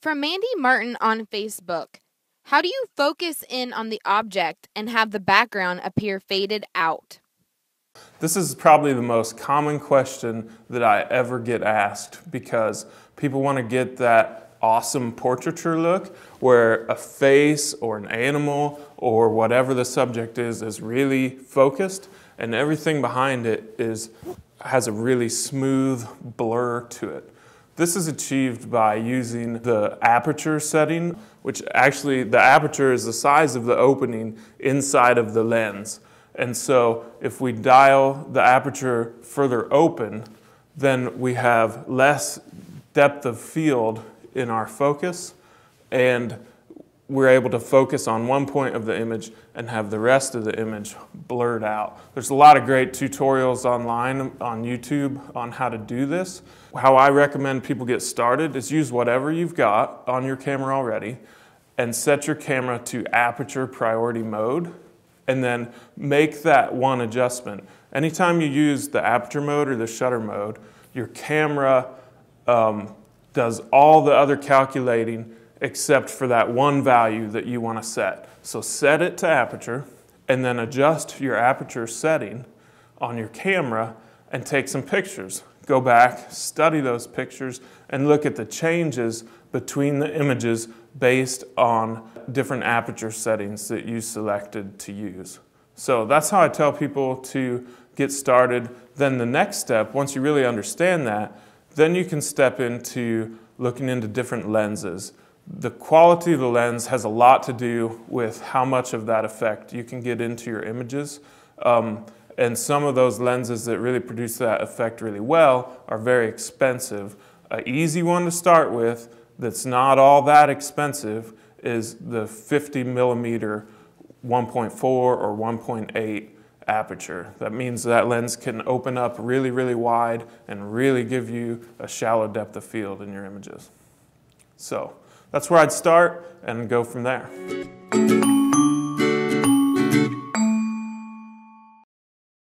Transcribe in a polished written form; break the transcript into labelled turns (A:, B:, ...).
A: From Mandy Martin on Facebook, how do you focus in on the object and have the background appear faded out?
B: This is probably the most common question that I ever get asked because people want to get that awesome portraiture look where a face or an animal or whatever the subject is really focused and everything behind it has a really smooth blur to it. This is achieved by using the aperture setting, which actually the aperture is the size of the opening inside of the lens. And so if we dial the aperture further open, then we have less depth of field in our focus, and we're able to focus on one point of the image and have the rest of the image blurred out. There's a lot of great tutorials online on YouTube on how to do this. How I recommend people get started is use whatever you've got on your camera already and set your camera to aperture priority mode, and then make that one adjustment. Anytime you use the aperture mode or the shutter mode, your camera does all the other calculating except for that one value that you want to set. So set it to aperture and then adjust your aperture setting on your camera and take some pictures. Go back, study those pictures, and look at the changes between the images based on different aperture settings that you selected to use. So that's how I tell people to get started. Then the next step, once you really understand that, then you can step into looking into different lenses. The quality of the lens has a lot to do with how much of that effect you can get into your images. And some of those lenses that really produce that effect really well are very expensive. An easy one to start with that's not all that expensive is the 50 millimeter 1.4 or 1.8 aperture. That means that lens can open up really, really wide and really give you a shallow depth of field in your images. So that's where I'd start and go from there.